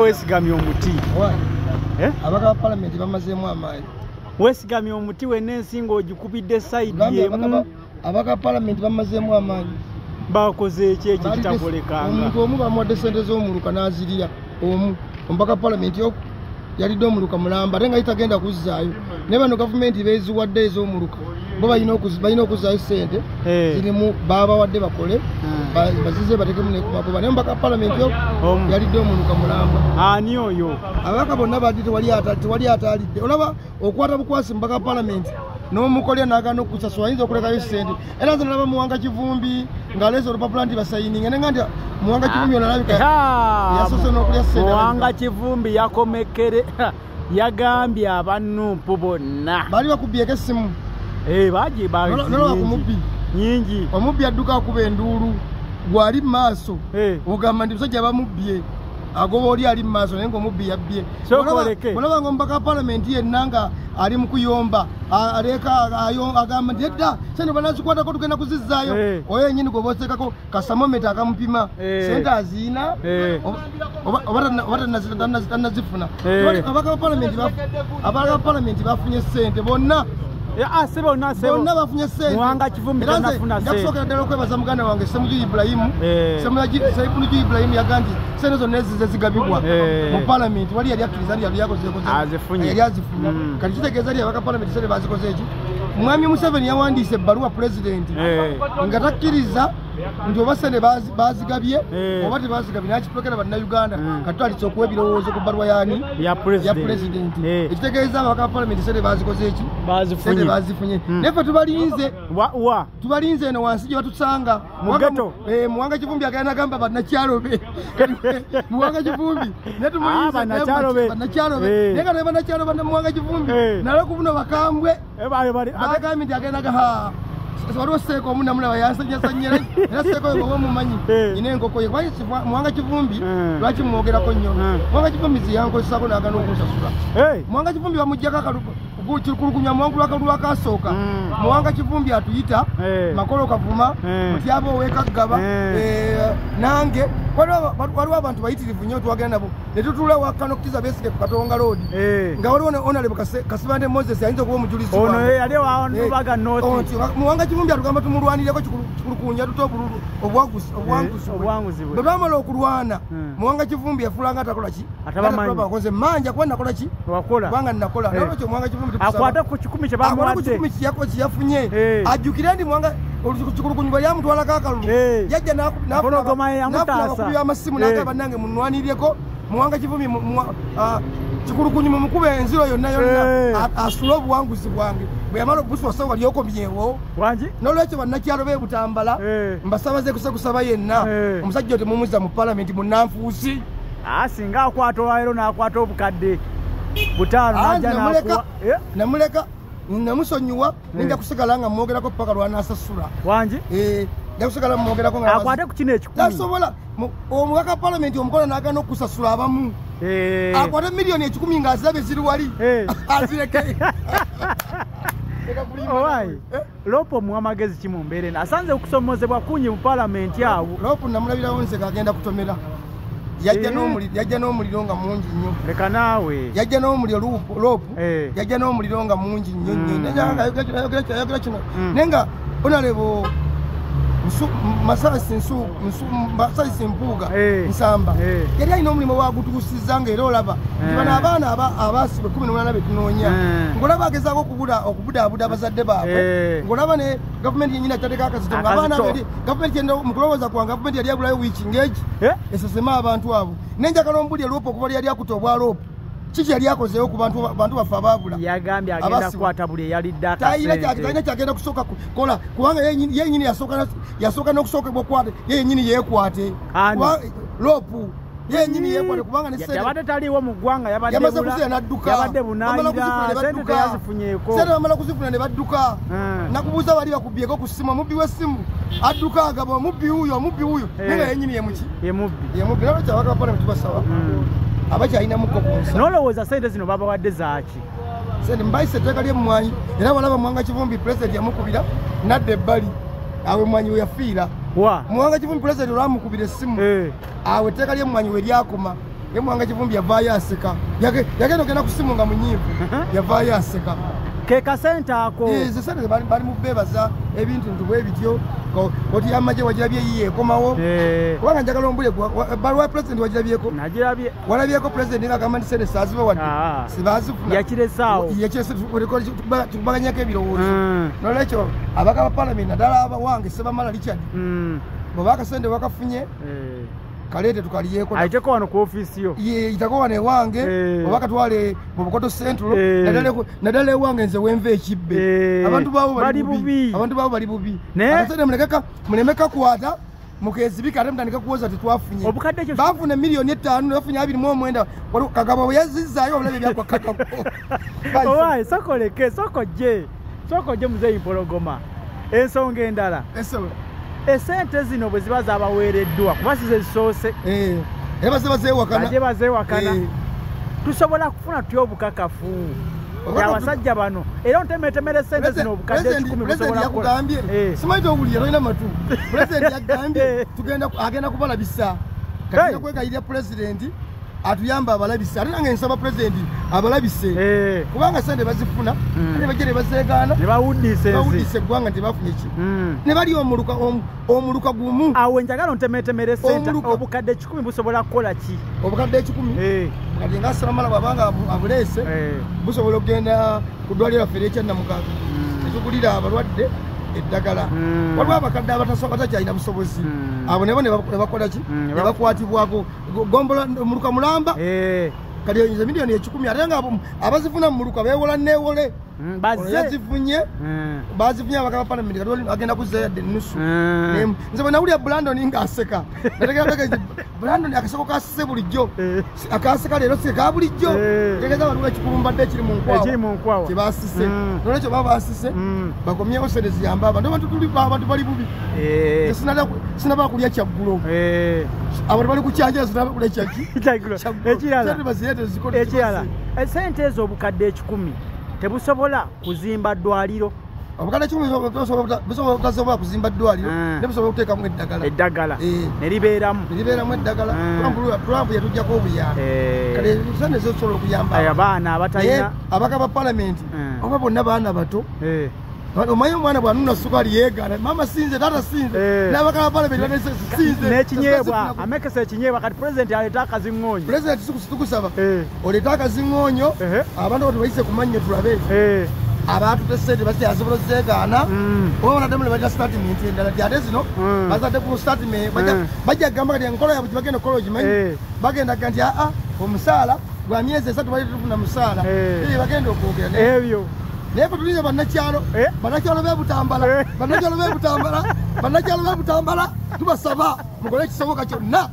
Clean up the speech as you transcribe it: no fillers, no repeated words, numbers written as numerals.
Wesigamye omuti. Abaka parliament bamazeemu amaanyi. Wesigamye omuti w'ensingo ogikubidde side yemu. Abaka parliament bamazeemu amaanyi. Bakoze ekyo kitakolekanga. Omuntu omu bamuwadde ssente z'omuluka n'azirira omu. Ombaka parliament yo yalidde omuluka mulamba ate nga itagenda kuzzaayo. Ne bano gavumenti beeziwadde ez'omuluka. Bo balina okuzzaayo ssente zirimu baabawadde bakole bazize batekemu nekumagoba naye mbaka parliament yo yalidde omuluka mulamba. Ani oyo? Abaka bonna badde tewali ataalidde. Olaba okwata bukwasi mbaka parliament n'omukolya n'agaana okusasula ayinza okulekayo ssente. Era nze nalaba Muwanga Kivumbi ng'aleese olupapula nti basayininga ne nga nti Muwanga Kivumbi ono alabika yasoose n'okulya ssente. Muwanga Kivumbi yakomekere yagambye abannupu bonna baali bakubyeko essimu. Baji noloba ku mubbi nyingi. Omubbi adduka akuba enduulu gwali mu maaso ogamba nti musajja bamubbye agoba oli ali mu maaso naye ng'omubbi yabbye. Olaba ng'omubaka parliament yenna nga ali mu kuyomba aleka agamba nti edda sente banazikwatako tugenda kuzizzaayo oyo yennyini gwe boosekako kasamometa akamupima sente aziina oba tannazifuna. Abaka parliament bafunye ssente bonna. Bonna bafunye ssente. Muwanga Kivumbi tannafuna ssente. Njakusookera ddala okwebasa muganda wange Ssemuju Ibrahim. Ssemuju Ibrahim yagamba nti ssente zonna ezize zigabibwa mu parliament wali yali akkiriza nti yali azifunye. Kati kitegeeza nti abaka parliament ssente bazikoze eki. Mwami Museveni yawandiise ebbaluwa pulezidenti nga takkiriza nti oba ssente bazigabye oba tebazigabye n'akitwekera bannayuganda kati twalitse okuwa ebirowoozo ku bbaluwa yani ya pulezidenti. Ekitegeeza abaka parliament ssente bazikoze eki ssente bazifunye. Naye ffe tubalinze eno wansi gye batusanga Muwanga Kivumbi agenda n'agamba bannakyalobe Muwanga Kivumbi naye tumulinze bannakyalobe naye nga naye bannakyalobe Muwanga Kivumbi nalwo ku buno bakambwe bagambye nti agendaga waliwo Seeko omu namulaba yansanyasanyera era Seeko oyo bwoba omumanyi ina enkoko ye kubanga Muwanga Kivumbi lwaki mwogerako nnyo. Muwanga Kivumbi ziyankozesako n'agaana okunsasula. Muwanga Kivumbi bamuggyako kulukunya muwangulu akalulu akasooka. Muwanga Kivumbi atuyita Makolo Kavuma Mutyaba ow'Ekaggaba nange waliwo abantu bayitirivu nnyo twagenda nabo ne tutuula wakkano okukiza Besigye ku Katonga Road nga waliwo ne Honorable Kasibande Moses ayinza okuba omujulizi Muwanga Kivumbi atugamba tumulwanireko kikulukunya tuta obululu obwanguzi bwe twamala okulwana Muwanga Kivumbi yafuulanga atakola ki atabakoze manja kuba nakola ki kubanga nnakola nolwekyo Muwanga Kivumbi akwata ku kikumi kye bamuwadde kiyafunye ajjukire ndi Muwanga olukikulukunyu bwe lyamutwalako akalulu yajja n'akubya amasimu n'agamba nange munwanireko Muwanga Kivumbi kikulukunyu mumukuba enziro yonna asule obuwanguzi bwange bwe yamala obuswasa wali okomyewo n'olwekyo bannakyalo b'e Butambala mbasabaze kusaba yenna omusajja temumuzza mu parliament munnanfuusi singa akwata olwaleero n'akwata obukadde butaano namuleka namusonyiwa ninja kusigala nga mwogerako paka lwanaasasula wangi nja kusigala mwogerako nga akwate ku kino ekikumi tasobola omubaka parliament omukola n'agaana okusasula abamu akwate miliyoni 10 ng'azirabe ziri wali azireke. Lopo muwa magezi ki mu mbeera eno asanze okusomozebwa kungi mu parliament awo. Lopo namulabirawo nze kagenda kutomera yajja n'omuliro nga mungi nnyo. Leka naawe yajja n'omuliro Lopo yajja n'omuliro nga mungi nnyo yogera kino naye nga Honorable Masasi Mpuuga Nsamba yali alina omulimu wagutuusizza ng'era olaba nti bano abaana abaasibwe 18 be tunoonya ng'olaba agezaako okubudaabuda abazadde baabwe ng'olaba ne gavumenti yennyini atateeka akazito ng'abaana gavumenti mu kulowooza kwange gavumenti yali agulayo wiiki ng'egi esesema abantu abo nenjagala ombulya Lopo okuba yali akuta obwa Lopo kiki yali akozeewo ku bantu baffe abaabula. Yagambye agenda kukwata buli eyalidde akasente talina kyagenda kusooka kola kubanga yennyini yasooka n'okusookebwa okwate yennyini yeekwate Lopo yennyini yeekwate kubanga yabadde taliiwo mu ggwanga yamaze kuzira n'adduka yabadde bunaayira sente teyazifunyeeko sente bamala kuzifuna ne badduka nakubuuza bali bakubyeko ku ssimu omubbi w'essimu adduka agaba omubbi wuuyo naye nga yennyini yemubbi nalwekyo abaka parliament tubasaba abakyalinamuko kunsa nolowooza sente zino babawadde zaaki sente mbayise etteeka ly'emmwanyi era walaba Muwanga Kivumbi pulezidenti yamukubira nadda ebbali awe emmwanyi we yafiira Muwanga Kivumbi pulezidenti olwamukubira essimu awe etteeka ly'emmwanyi we lyakoma ye Mwanga Kivumbi yavaayo aseka yagenda ogenda kusimu nga munyiivu yavaayo aseka ke kasente ako ze sente bali mu beebaza ebintu bwe bityo oti y'amagye wagirabye yiye ekomawo kubanga njagala ombule baluwa president wagirabyeko nagirabye walabyeko president ng'agamba nti sente saaziba wadde sibaazifuna yakiresaawo tukubaganyako ebirowoozo nolwekyo abaka ba palamenti naddala abawange Sebamala Richard bweba akasente bakafunye kaleete tukaliyeko ayiteko wano ku office yo yitako wano ewange oba katwale mu Bukoto Central naddala ewange nze wenva ekibbe abantu baabo bali bubi akasente muleme kakwata mukezibika ate mutandika kuwoza tetwafunye baafuna miliyoni 5 nebafunye 29 kagabo bwe yazizzaayo obulabe byakwakakako owaye sokojje muzeeyi Mpologoma ensonga endala esente zino bwe ziba zabaweereddwa kuba size zisoose bazeewakana tusobola kufuna tutya obukakafu abasajja bano era ontemetemere sente zino obukadde 10 busobola yakugambye simanyi owulira tolina matu pulezidenti yagambye agenda kubalabisa katina kwegayirira pulezidenti atuyamba abalabise ate nange nsaba pulezidenti abalabise kubanga sente bazifuna ate bajja ne bazeegaana ne bawuddise eggwanga nti bafunye ki ne bali omuluka gumu awo njagala ontemetemere sente obukadde 10 busobola kukola ki obukadde 10 kati nga Sebamala bwabanga abuleese busobola okugenda ku ddwaliro laffe ery'Ekyannamukago ekigulira abalwadde eddagala waliwo abakadde abatakyalina busobozi abo nebo ne bakola ki ne bakwatibwako gombola omuluka mulamba kati nze miliyoni 10 ate nga abazifuna mu muluka beewola neewole yazifunye bazifunye abaka ba palamenti kati agenda kuzeeya dde nusu nze bwe nawulira Brandon ng'aseka nategeera Brandon akaseko kasise bulijjo akaseka leero si ka bulijjo tegeeza waliwo ekikulumbadde ekiri mu nkwawa kyebaasise nolwekyo baba baasise bakomyewo sente ziyamba abantu abantu bali bubi sinaba kulya kyaggulo abantu bali kukyanja sinaba kulya ekirala sente ezo obukadde 10 tebusobola kuzimba ddwaliro obukadde 10 busobola kuzimba ddwaliro ne busobola okuteekamu eddagala ne libeeramu eddagala Trump yatuggyako obuyambi kale sente zisobola okuyamba abaana abatalina abaka ba palamenti oba bonna baana bato omanyi omwana bwanuna sukaali yeegaana mama sinze tata sinze n'abaka ba palamenti sinze n'ekinyeebwa amekesa ekinyeebwa kati pulezidenti aleeta akaziŋŋoonyo pulezidenti tukusaba oleeta akaziŋŋoonyo abantu bati bayise ku mannyo tulabe abaatute sente bazyasobola zeegaana oba banaddemu ne bajja statement endala gyate zino bazadde ku statement bajja kugamba kati enkola yabwe gyebagenda okukola ogimanyi bagendaga nti aa omusaala gwa myezi 3 bali tufuna musaala bagenda okwogera ebyo naye fe tulinze bannakyalo b'ebutambala tubasaba mukole ekisoboka kyonna